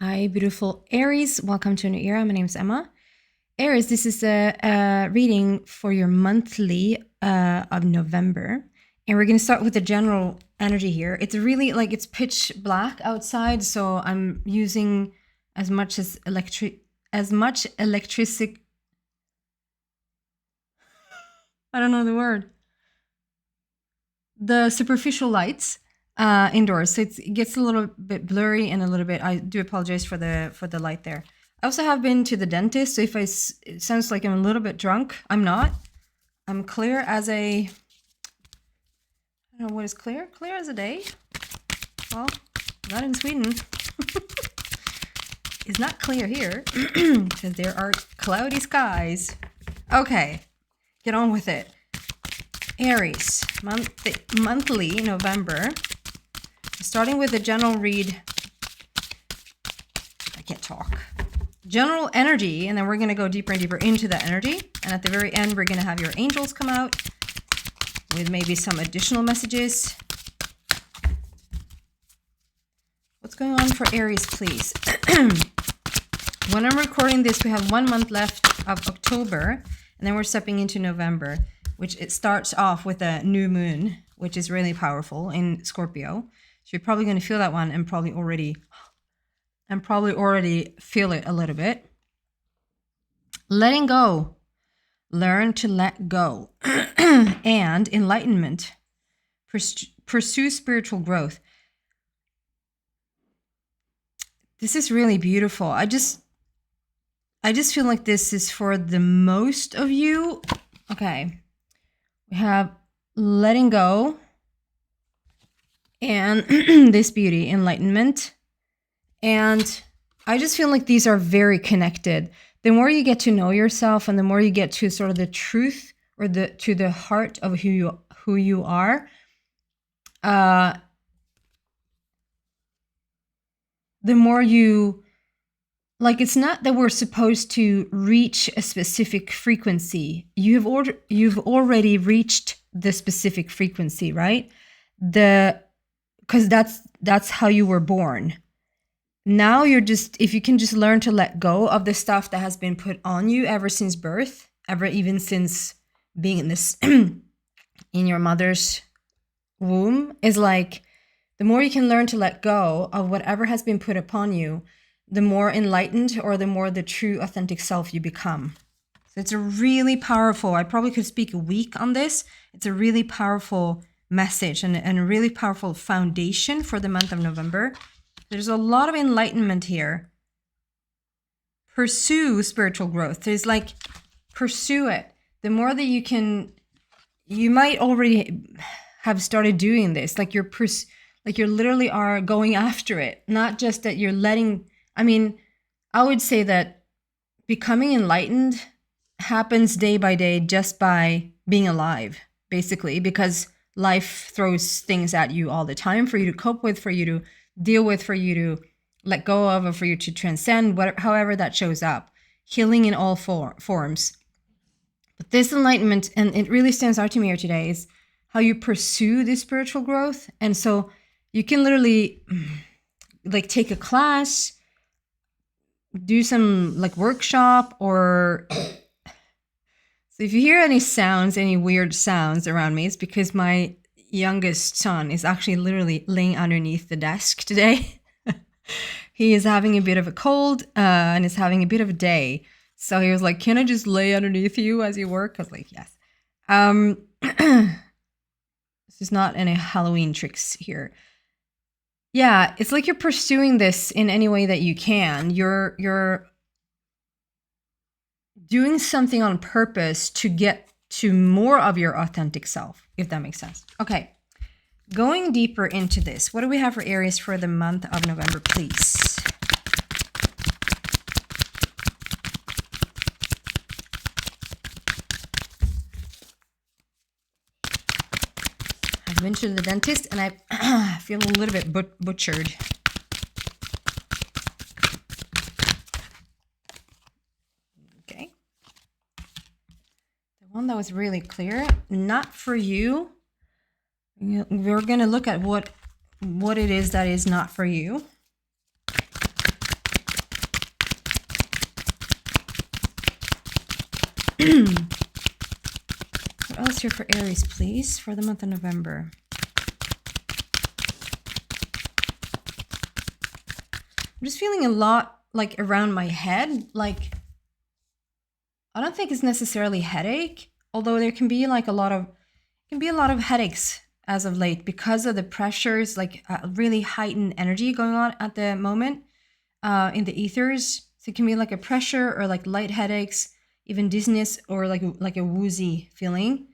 Hi, beautiful Aries. Welcome to a new era. My name is Emma. Aries, this is a reading for your monthly of November. And we're going to start with the general energy here. It's really like it's pitch black outside, so I'm using as much electric. I don't know the word. The superficial lights indoors, so it gets a little bit blurry and a little bit. I do apologize for the light there. I also have been to the dentist, so if it sounds like I'm a little bit drunk, I'm not. I'm clear as a. I don't know what is clear. Clear as a day. Well, not in Sweden. It's not clear here because there are cloudy skies. Okay, get on with it. Aries, monthly November. Starting with the general read. I can't talk. General energy, and then we're going to go deeper and deeper into that energy. And at the very end, we're going to have your angels come out with maybe some additional messages. What's going on for Aries, please? When I'm recording this, we have 1 month left of October, and then we're stepping into November, which it starts off with a new moon, which is really powerful in Scorpio. So you're probably going to feel that one and probably already feel it a little bit. Letting go. Learn to let go. And enlightenment. Pursue spiritual growth. This is really beautiful. I just feel like this is for the most of you. Okay. We have letting go and this beauty, enlightenment. And I just feel like these are very connected. The more you get to know yourself and the more you get to sort of the truth or to the heart of who you are, the more you, like, it's not that we're supposed to reach a specific frequency. You've already reached the specific frequency, right? Because that's how you were born. Now if you can just learn to let go of the stuff that has been put on you ever since birth, even since being in this in your mother's womb, is like, the more you can learn to let go of whatever has been put upon you, the more enlightened or the more the true authentic self you become. So it's a really powerful, I probably could speak a week on this. It's a really powerful message and a really powerful foundation for the month of November. There's a lot of enlightenment here. Pursue spiritual growth. There's like, pursue it. The more that you might already have started doing this. Like you're literally are going after it. Not just that you're I would say that becoming enlightened happens day by day just by being alive, basically, because life throws things at you all the time for you to cope with, for you to deal with, for you to let go of, or for you to transcend, however that shows up. Healing in all forms. But this enlightenment, and it really stands out to me here today, is how you pursue this spiritual growth. And so you can literally like take a class, do some like workshop, or so if you hear any weird sounds around me, it's because my youngest son is actually literally laying underneath the desk today. He is having a bit of a cold and is having a bit of a day. So he was like, "Can I just lay underneath you as you work?" I was like, "Yes." This is not any Halloween tricks here. Yeah, it's like you're pursuing this in any way that you can. You're doing something on purpose to get to more of your authentic self, if that makes sense. Okay, going deeper into this, what do we have for Aries for the month of November, please? I've been to the dentist and I feel a little bit butchered. Okay. The one that was really clear, not for you. We're going to look at what it is that is not for you. What else here for Aries, please, for the month of November? I'm just feeling a lot like around my head. Like, I don't think it's necessarily headache, although there can be like a lot of headaches as of late because of the pressures, like really heightened energy going on at the moment in the ethers. So it can be like a pressure or like light headaches, even dizziness, or like a woozy feeling.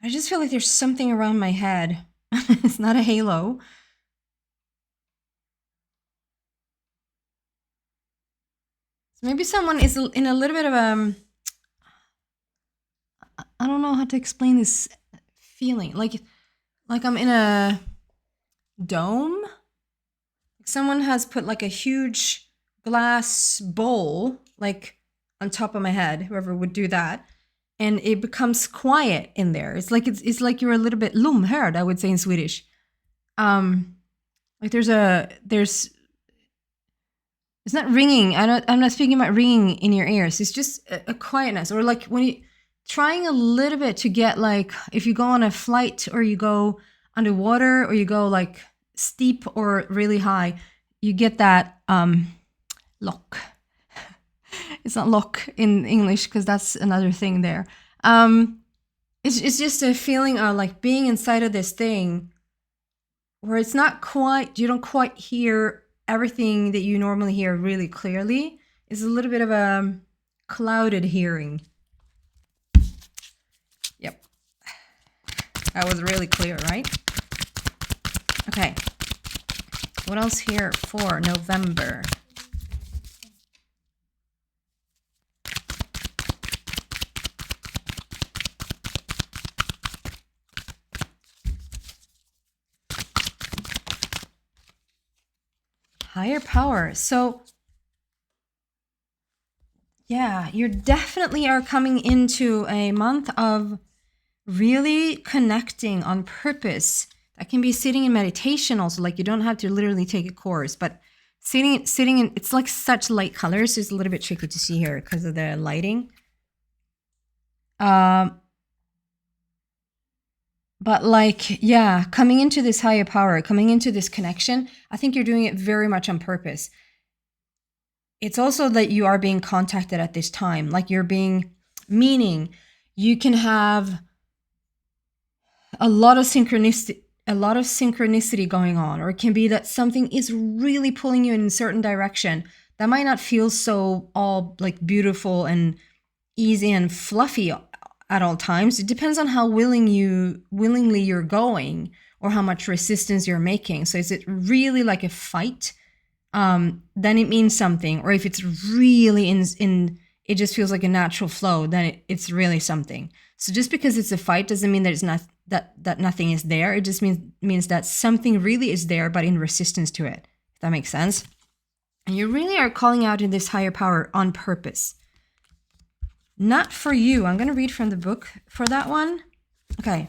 I just feel like there's something around my head. It's not a halo. So maybe someone is in a little bit of I don't know how to explain this feeling. Like I'm in a dome. Someone has put like a huge glass bowl like on top of my head, whoever would do that, and it becomes quiet in there. It's like you're a little bit lumhörd, I would say in Swedish. Like it's not ringing. I'm not speaking about ringing in your ears. It's just a quietness, or like when you trying a little bit to get, like, if you go on a flight or you go underwater or you go like steep or really high, you get that lock. It's not lock in English because that's another thing there. It's just a feeling of like being inside of this thing where it's not quite, you don't quite hear everything that you normally hear really clearly. It's a little bit of a clouded hearing. Yep. That was really clear, right? Okay. What else here for November? Higher power. So yeah, you definitely are coming into a month of really connecting on purpose. That can be sitting in meditation also. Like, you don't have to literally take a course, but sitting in, it's like such light colors. So it's a little bit tricky to see here because of the lighting. But like, yeah, coming into this higher power, coming into this connection, I think you're doing it very much on purpose. It's also that you are being contacted at this time, like you're being, meaning you can have a lot of synchronicity going on, or it can be that something is really pulling you in a certain direction that might not feel so all like beautiful and easy and fluffy at all times. It depends on how willingly you're going, or how much resistance you're making. So is it really like a fight? Then it means something. Or if it's really in it just feels like a natural flow, then it's really something. So just because it's a fight doesn't mean that it's not that nothing is there. It just means that something really is there, but in resistance to it. If that makes sense. And you really are calling out in this higher power on purpose. Not for you. I'm going to read from the book for that one. Okay.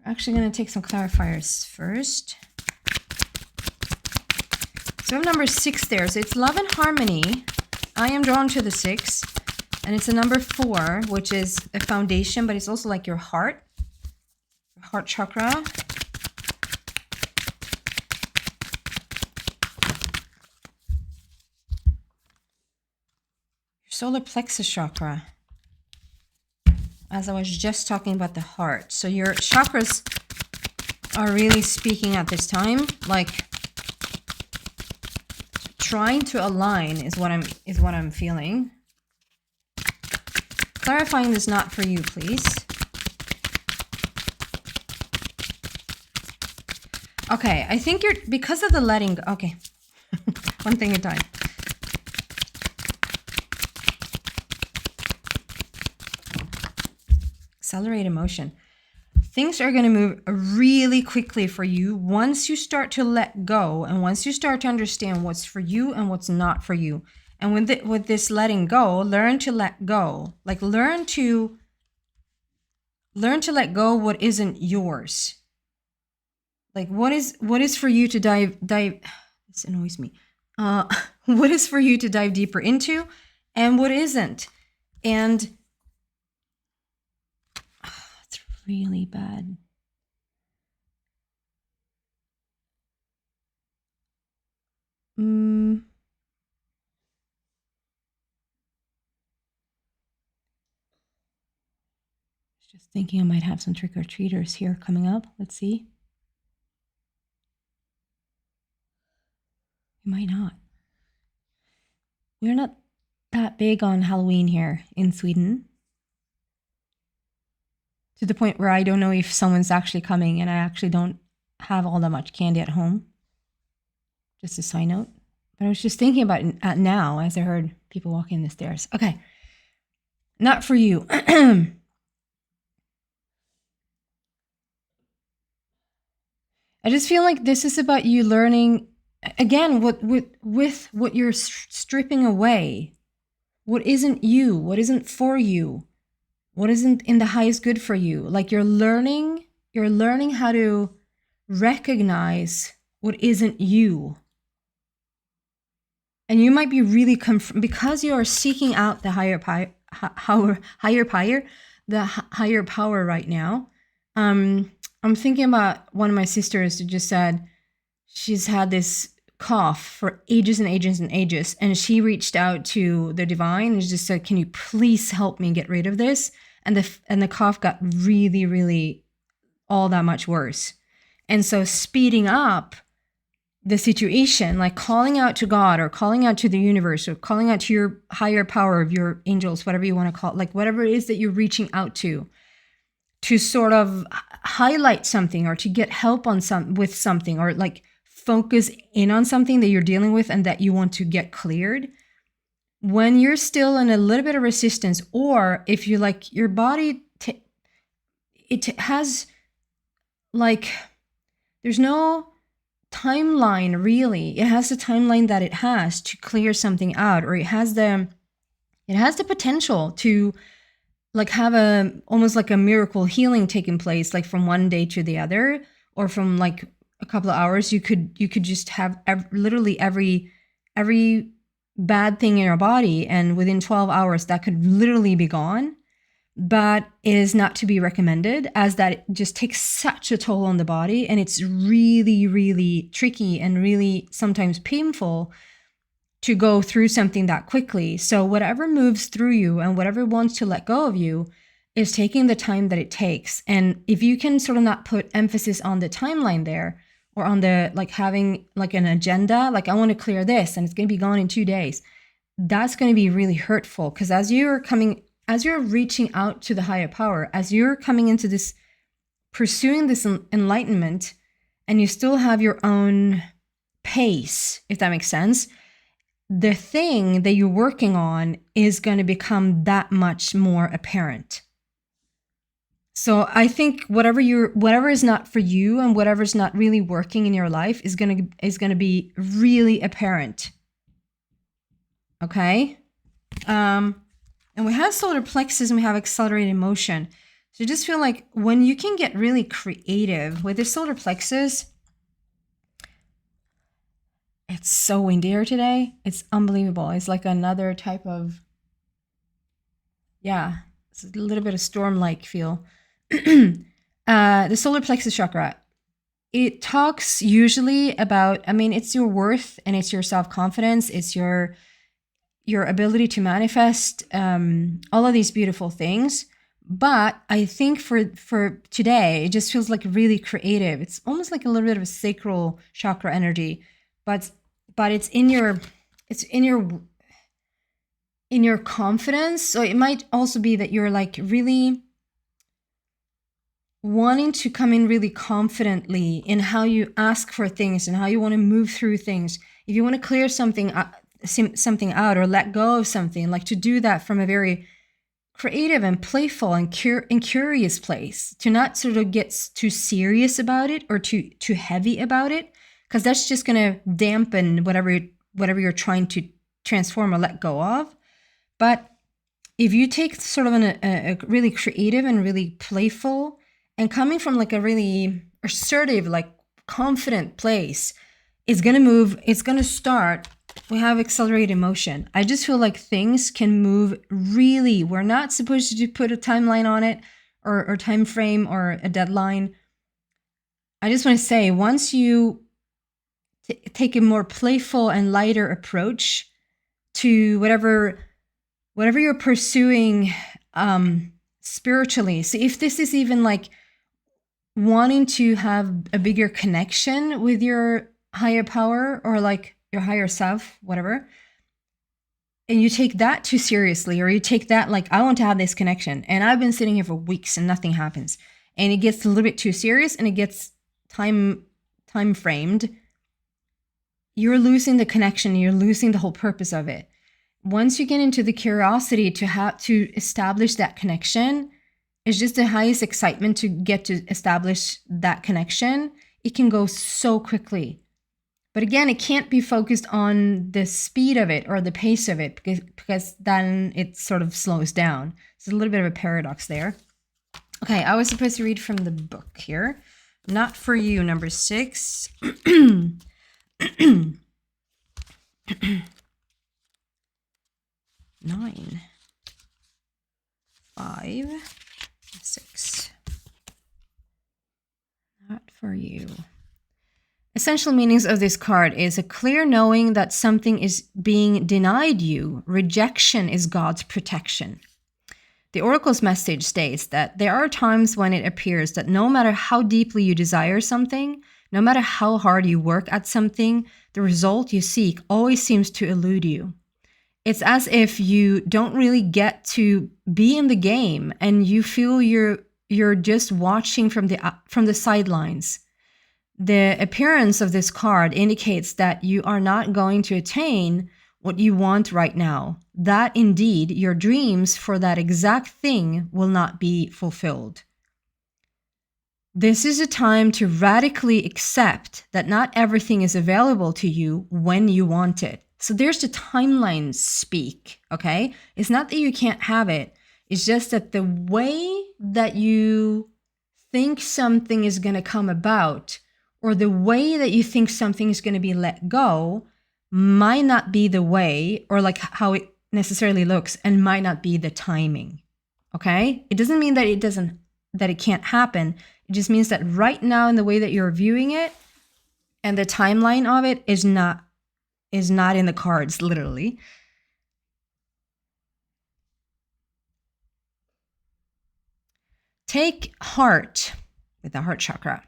We're actually going to take some clarifiers first. So we have number 6 there. So it's love and harmony. I am drawn to the 6. And it's a number 4, which is a foundation, but it's also like your heart chakra. Your solar plexus chakra. As I was just talking about the heart. So your chakras are really speaking at this time, like trying to align is what I'm feeling. Clarifying this not for you, please. Okay, I think you're, because of the letting go, okay. One thing at a time. Accelerate emotion. Things are going to move really quickly for you once you start to let go, and once you start to understand what's for you and what's not for you. And with this letting go, learn to let go. Like learn to let go what isn't yours. Like what is for you to dive this annoys me. What is for you to dive deeper into, and what isn't. And really bad. Just thinking I might have some trick-or-treaters here coming up. Let's see. We might not. We're not that big on Halloween here in Sweden. To the point where I don't know if someone's actually coming, and I actually don't have all that much candy at home. Just a side note. But I was just thinking about it now as I heard people walking the stairs. Okay. Not for you. I just feel like this is about you learning, again, with what you're stripping away. What isn't you? What isn't for you? What isn't in the highest good for you? Like you're learning how to recognize what isn't you. And you might be really because you are seeking out the higher power right now. I'm thinking about one of my sisters who just said she's had this cough for ages and ages and ages, and she reached out to the divine and just said, "Can you please help me get rid of this?" And the cough got really, really all that much worse. And so speeding up the situation, like calling out to God or calling out to the universe or calling out to your higher power of your angels, whatever you want to call it, like whatever it is that you're reaching out to sort of highlight something or to get help on with something, or like focus in on something that you're dealing with and that you want to get cleared. When you're still in a little bit of resistance, or if you like your body, it has like, there's no timeline really. It has the timeline that it has to clear something out, or it has the potential to like have almost like a miracle healing taking place, like from one day to the other, or from like a couple of hours. You could just have literally every bad thing in your body, and within 12 hours that could literally be gone. But it is not to be recommended, as that it just takes such a toll on the body, and it's really, really tricky and really sometimes painful to go through something that quickly. So whatever moves through you and whatever wants to let go of you is taking the time that it takes. And if you can sort of not put emphasis on the timeline there, or on the like having like an agenda, like I want to clear this and it's going to be gone in 2 days, that's going to be really hurtful. Because as you're reaching out to the higher power, as you're coming into this, pursuing this enlightenment, and you still have your own pace, if that makes sense, the thing that you're working on is going to become that much more apparent. So I think whatever is not for you and whatever's not really working in your life is going to be really apparent. Okay? And we have solar plexus and we have accelerated motion. So I just feel like when you can get really creative with the solar plexus, it's so windy here today. It's unbelievable. It's like another type of, it's a little bit of storm-like feel. The solar plexus chakra, it talks usually about, it's your worth and it's your self-confidence. It's your ability to manifest all of these beautiful things. But I think for today, it just feels like really creative. It's almost like a little bit of a sacral chakra energy, but it's in your confidence. So it might also be that you're like really wanting to come in really confidently in how you ask for things and how you want to move through things. If you want to clear something out or let go of something, like to do that from a very creative and playful and curious place, to not sort of get too serious about it or too heavy about it, because that's just going to dampen whatever you're trying to transform or let go of. But if you take sort of a really creative and really playful and coming from like a really assertive, like confident place, it's going to move, it's going to start. We have accelerated motion. I just feel like things can move really. We're not supposed to put a timeline on it or time frame or a deadline. I just want to say, once you take a more playful and lighter approach to whatever you're pursuing spiritually. So if this is even like wanting to have a bigger connection with your higher power or like your higher self, whatever, and you take that too seriously, or you take that like, I want to have this connection, and I've been sitting here for weeks and nothing happens, and it gets a little bit too serious and it gets time framed, you're losing the connection, you're losing the whole purpose of it. Once you get into the curiosity to establish that connection, it's just the highest excitement to get to establish that connection. It can go so quickly. But again, it can't be focused on the speed of it or the pace of it, because then it sort of slows down. It's a little bit of a paradox there. Okay, I was supposed to read from the book here. Not for you, number 6. 9, 5, 6. Not for you. Essential meanings of this card is a clear knowing that something is being denied you. Rejection is God's protection. The Oracle's message states that there are times when it appears that no matter how deeply you desire something, no matter how hard you work at something, the result you seek always seems to elude you. It's as if you don't really get to be in the game, and you feel you're just watching from the sidelines. The appearance of this card indicates that you are not going to attain what you want right now. That indeed, your dreams for that exact thing will not be fulfilled. This is a time to radically accept that not everything is available to you when you want it. So there's the timeline speak, okay? It's not that you can't have it. It's just that the way that you think something is going to come about, or the way that you think something is going to be let go, might not be the way, or like how it necessarily looks, and might not be the timing, okay? It doesn't mean that it can't happen. It just means that right now, in the way that you're viewing it, and the timeline of it is not in the cards, literally. Take heart with the heart chakra.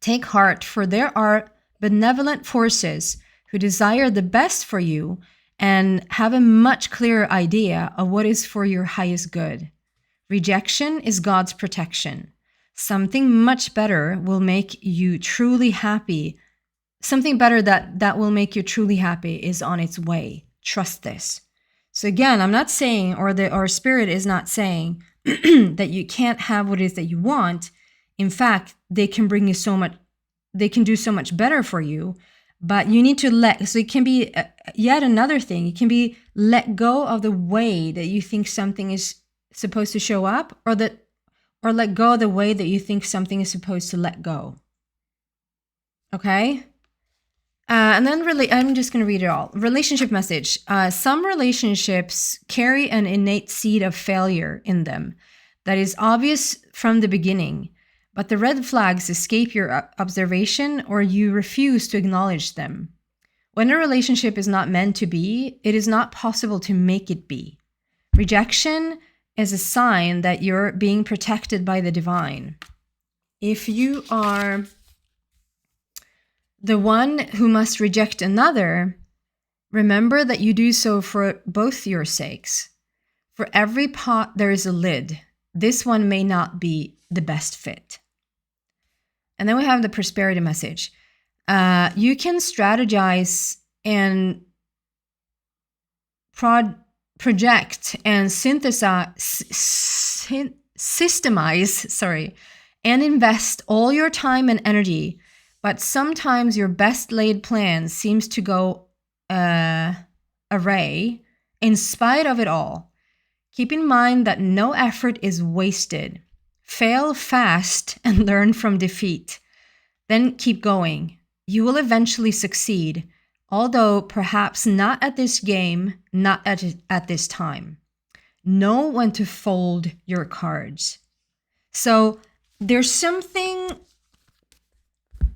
Take heart, for there are benevolent forces who desire the best for you and have a much clearer idea of what is for your highest good. Rejection is God's protection. Something much better will make you truly happy. Something better that will make you truly happy is on its way. Trust this. So again, I'm not saying, or spirit is not saying that you can't have what it is that you want. In fact, they can bring you so much, they can do so much better for you, but you need to so it can be yet another thing. It can be let go of the way that you think something is supposed to show up, or let go of the way that you think something is supposed to let go. Okay? And then I'm just going to read it all. Relationship message. Some relationships carry an innate seed of failure in them that is obvious from the beginning, but the red flags escape your observation, or you refuse to acknowledge them. When a relationship is not meant to be, it is not possible to make it be. Rejection is a sign that you're being protected by the divine. If you are the one who must reject another, remember that you do so for both your sakes. For every pot, there is a lid. This one may not be the best fit. And then we have the prosperity message. You can strategize and project and systemize, and invest all your time and energy. But sometimes your best laid plan seems to go awry in spite of it all. Keep in mind that no effort is wasted. Fail fast and learn from defeat. Then keep going. You will eventually succeed, although perhaps not at this game, not at this time. Know when to fold your cards. So there's something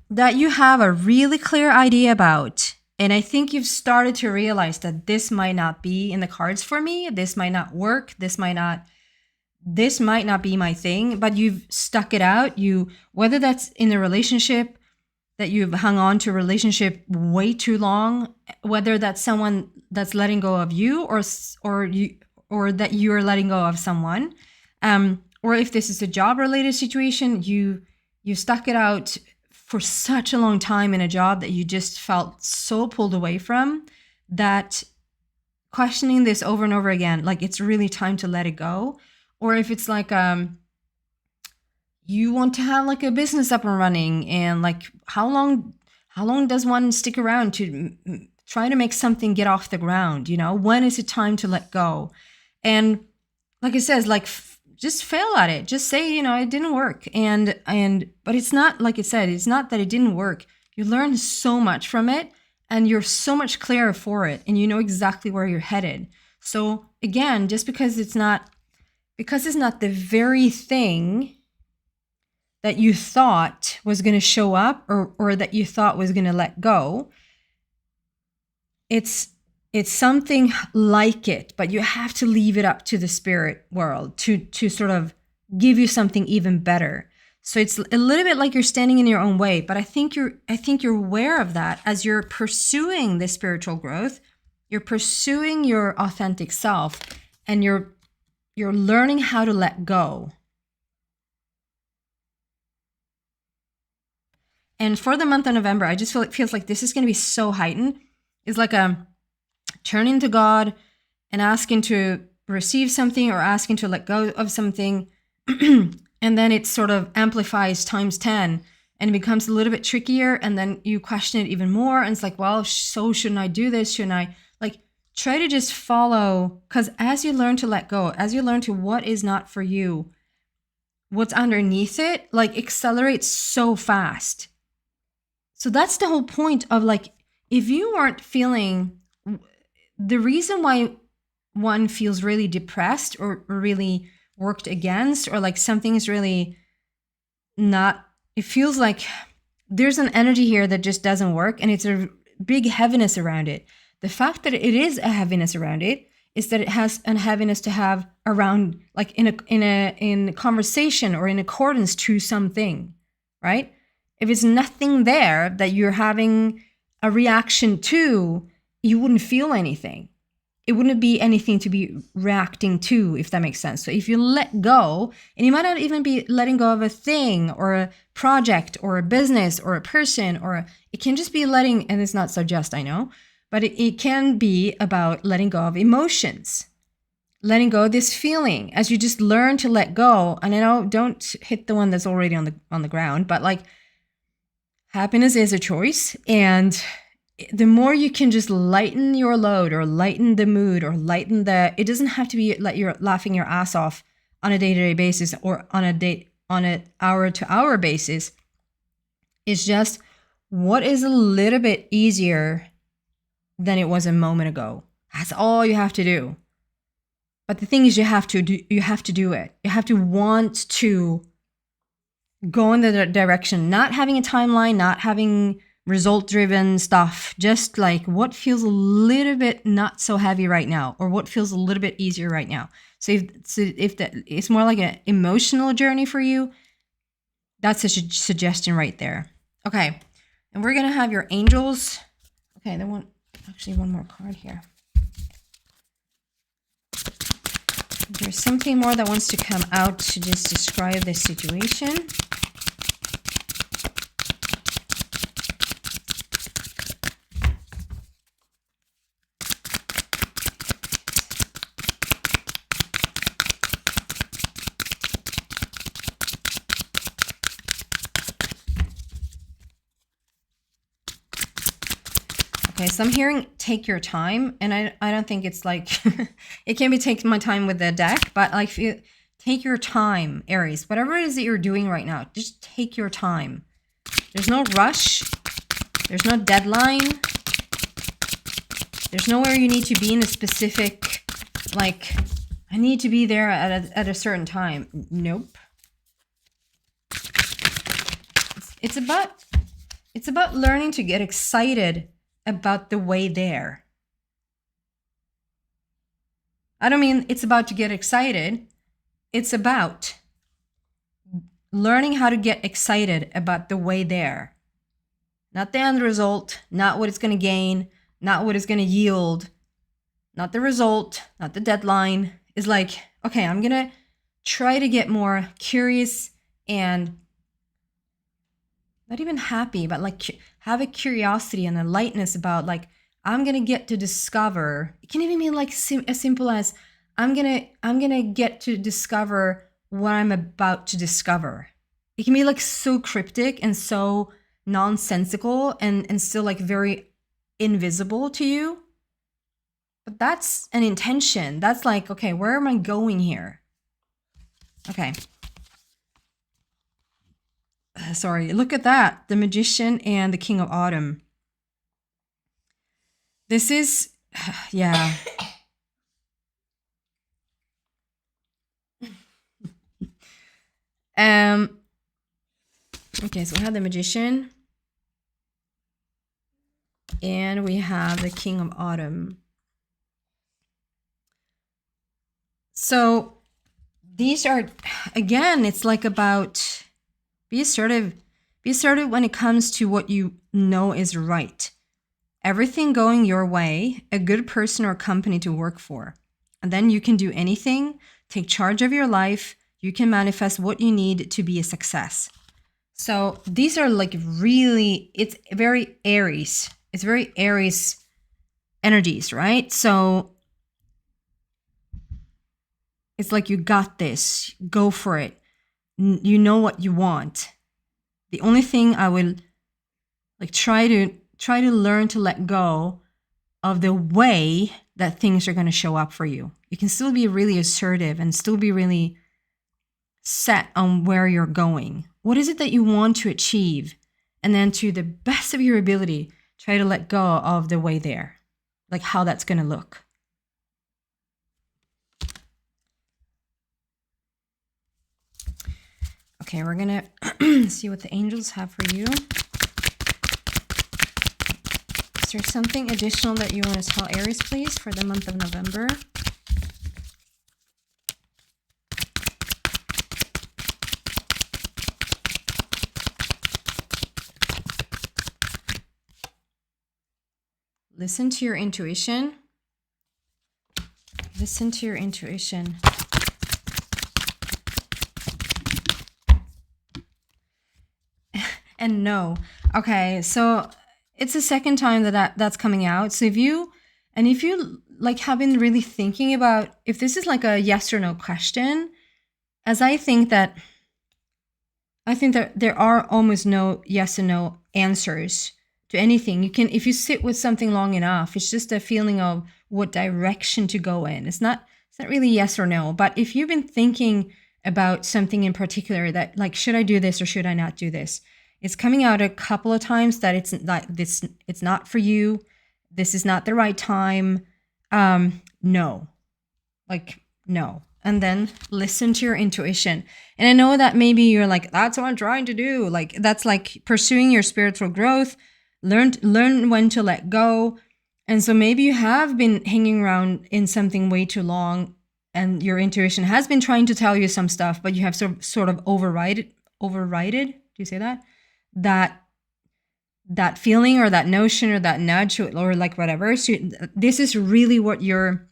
that you have a really clear idea about. And I think you've started to realize that this might not be in the cards for me. This might not work. This might not be my thing, but you've stuck it out. Whether that's in a relationship that you've hung on to a relationship way too long, whether that's someone that's letting go of you or that you're letting go of someone, or if this is a job related situation, you stuck it out for such a long time in a job that you just felt so pulled away from that questioning this over and over again, like it's really time to let it go. Or if it's like you want to have like a business up and running, and like how long does one stick around to try to make something get off the ground? When is it time to let go? And like it says, like just fail at it. Just say, it didn't work. But it's not, like it said, it's not that it didn't work. You learn so much from it, and you're so much clearer for it, and you know exactly where you're headed. So again, just because it's not the very thing that you thought was going to show up or that you thought was going to let go, it's something like it, but you have to leave it up to the spirit world to sort of give you something even better. So it's a little bit like you're standing in your own way, but I think you're aware of that as you're pursuing this spiritual growth. You're pursuing your authentic self, and you're learning how to let go. And for the month of November, I just feel it feels like this is going to be so heightened. It's like turning to God and asking to receive something or asking to let go of something. And then it sort of amplifies times 10 and it becomes a little bit trickier. And then you question it even more. And it's like, well, so shouldn't I do this? Shouldn't I? Like, try to just follow. Because as you learn to let go, as you learn to what is not for you, what's underneath it, like, accelerates so fast. So that's the whole point of, like, if you weren't feeling, the reason why one feels really depressed or really worked against, or like something is really not, it feels like there's an energy here that just doesn't work, and it's a big heaviness around it. The fact that it is a heaviness around it is that it has a heaviness to have around, like in a conversation or in accordance to something, right? If it's nothing there that you're having a reaction to, you wouldn't feel anything. It wouldn't be anything to be reacting to, if that makes sense. So if you let go, and you might not even be letting go of a thing or a project or a business or a person, it can just be letting, and it's not so just, I know, but it can be about letting go of emotions, letting go of this feeling as you just learn to let go. And I know, don't hit the one that's already on the ground, but like, happiness is a choice, and the more you can just lighten your load or lighten the mood or lighten it doesn't have to be like you're laughing your ass off on a day-to-day basis or on an hour-to-hour basis. It's just what is a little bit easier than it was a moment ago. That's all you have to do. But the thing is, you have to do it. You have to want to go in the direction, not having a timeline, not having result-driven stuff, just like what feels a little bit not so heavy right now, or what feels a little bit easier right now. So if that it's more like an emotional journey for you, that's a suggestion right there. Okay, and we're gonna have your angels. Okay, then one more card here. There's something more that wants to come out to just describe this situation. Okay, so I'm hearing take your time, and I don't think it's like, it can be take my time with the deck, but like take your time, Aries. Whatever it is that you're doing right now, just take your time. There's no rush. There's no deadline. There's nowhere you need to be in a specific, like, I need to be there at a certain time. Nope. It's about learning to get excited about the way there. I don't mean it's about to get excited. It's about learning how to get excited about the way there. Not the end result, not what it's going to gain, not what it's going to yield, not the result, not the deadline. It's like, okay, I'm going to try to get more curious and not even happy, but like have a curiosity and a lightness about like, I'm going to get to discover. It can even be like as simple as I'm going to get to discover what I'm about to discover. It can be like so cryptic and so nonsensical and still like very invisible to you. But that's an intention. That's like, okay, where am I going here? Okay. Sorry, look at that. The Magician and the King of Autumn. This is, yeah. Okay, so we have the Magician. And we have the King of Autumn. So these are, again, it's like about be assertive. Be assertive when it comes to what you know is right. Everything going your way, a good person or company to work for. And then you can do anything, take charge of your life. You can manifest what you need to be a success. So these are like really, it's very Aries. It's very Aries energies, right? So it's like you got this. Go for it. You know what you want. The only thing I would like try to learn to let go of the way that things are going to show up for you. You can still be really assertive and still be really set on where you're going. What is it that you want to achieve? And then to the best of your ability, try to let go of the way there, like how that's going to look. Okay, we're going to see what the angels have for you. Is there something additional that you want to tell Aries, please, for the month of November? Listen to your intuition. Listen to your intuition. And no. Okay, so it's the second time that's coming out. So if you like have been really thinking about if this is like a yes or no question, as I think that there are almost no yes and no answers to anything. You can, if you sit with something long enough, it's just a feeling of what direction to go in. It's not really yes or no. But if you've been thinking about something in particular that like, should I do this or should I not do this? It's coming out a couple of times that it's not for you. This is not the right time. No. Like, no. And then listen to your intuition. And I know that maybe you're like, that's what I'm trying to do. Like, that's like pursuing your spiritual growth. Learn when to let go. And so maybe you have been hanging around in something way too long and your intuition has been trying to tell you some stuff, but you have sort of overrided. Do you say that? That feeling or that notion or that nudge or like whatever. So this is really what you're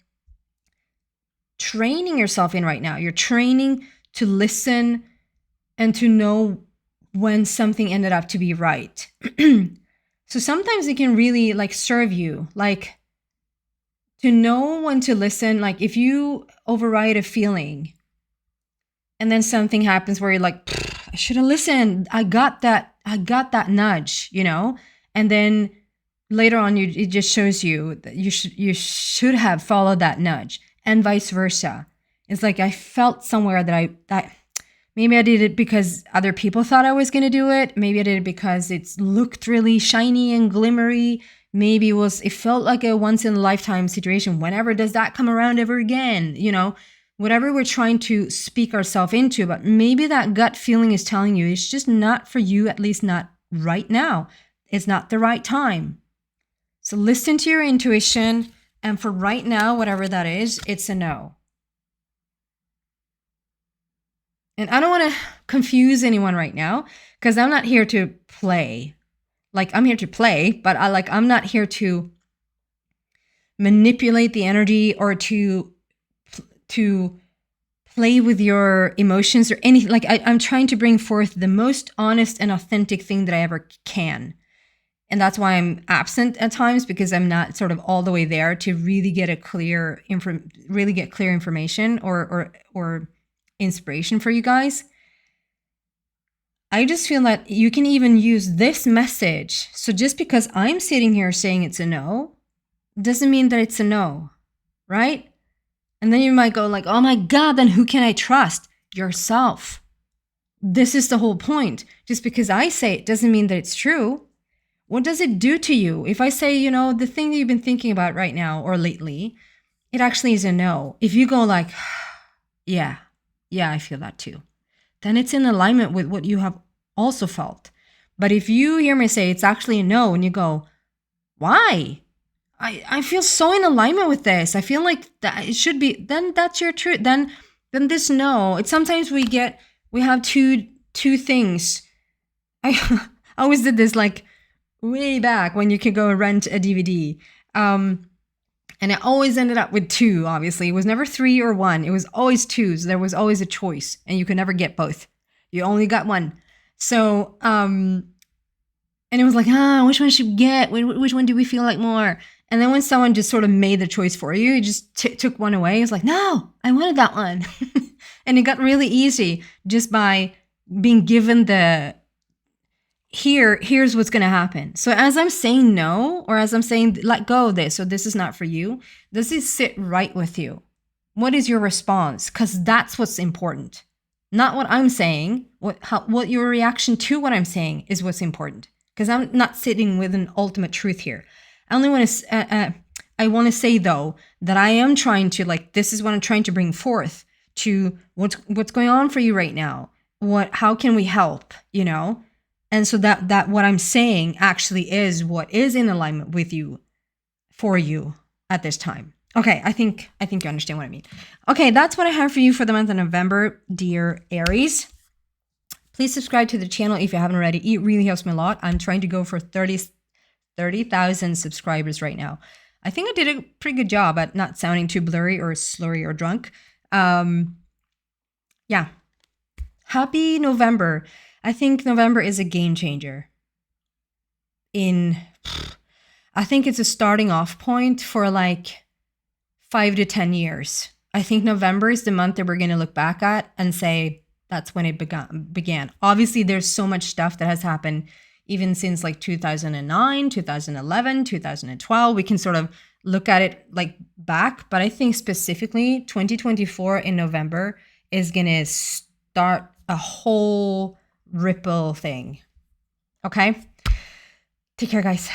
training yourself in right now. You're training to listen and to know when something ended up to be right. So sometimes it can really like serve you, like to know when to listen. Like if you override a feeling and then something happens where you're like, I should have listened. I got that nudge, you know? And then later on, it just shows you that you should have followed that nudge and vice versa. It's like I felt somewhere that maybe I did it because other people thought I was going to do it. Maybe I did it because it looked really shiny and glimmery. Maybe it felt like a once in a lifetime situation. Whenever does that come around ever again? You know, whatever we're trying to speak ourselves into, but maybe that gut feeling is telling you it's just not for you, at least not right now. It's not the right time. So listen to your intuition. And for right now, whatever that is, it's a no. And I don't want to confuse anyone right now because I'm not here to play. Like, I'm here to play, but I'm not here to manipulate the energy or to play with your emotions or anything. Like, I'm trying to bring forth the most honest and authentic thing that I ever can. And that's why I'm absent at times, because I'm not sort of all the way there to really get clear information or inspiration for you guys. I just feel that you can even use this message. So just because I'm sitting here saying it's a no, doesn't mean that it's a no, right? And then you might go like, oh my God, then who can I trust? Yourself. This is the whole point. Just because I say it doesn't mean that it's true. What does it do to you? If I say, the thing that you've been thinking about right now or lately, it actually is a no. If you go like, yeah, I feel that too, then it's in alignment with what you have also felt. But if you hear me say it's actually a no and you go, why? I feel so in alignment with this. I feel like that it should be, then that's your truth. Then this no. It's sometimes we have two things. I always did this like way back when you could go and rent a DVD. And it always ended up with two, obviously. It was never 3 or 1. It was always 2. So there was always a choice and you could never get both. You only got one. So, and it was like, which one should we get? Which one do we feel like more? And then when someone just sort of made the choice for you, you just took one away. It's like, no, I wanted that one. And it got really easy just by being given here's what's going to happen. So as I'm saying no, or as I'm saying, let go of this, so this is not for you, does it sit right with you? What is your response? Because that's what's important. Not what I'm saying, what your reaction to what I'm saying is what's important. Because I'm not sitting with an ultimate truth here. I only want to, I want to say though, that I am trying to, this is what I'm trying to bring forth to what's going on for you right now. How can we help, And so that what I'm saying actually is what is in alignment with you, for you at this time. Okay, I think you understand what I mean. Okay, that's what I have for you for the month of November, dear Aries. Please subscribe to the channel if you haven't already. It really helps me a lot. I'm trying to go for 30,000 subscribers right now. I think I did a pretty good job at not sounding too blurry or slurry or drunk. Yeah. Happy November. I think November is a game changer. I think it's a starting off point for 5 to 10 years. I think November is the month that we're going to look back at and say that's when it began. Obviously, there's so much stuff that has happened even since 2009, 2011, 2012. We can sort of look at it back, but I think specifically 2024 in November is going to start a whole ripple thing. Okay? Take care, guys.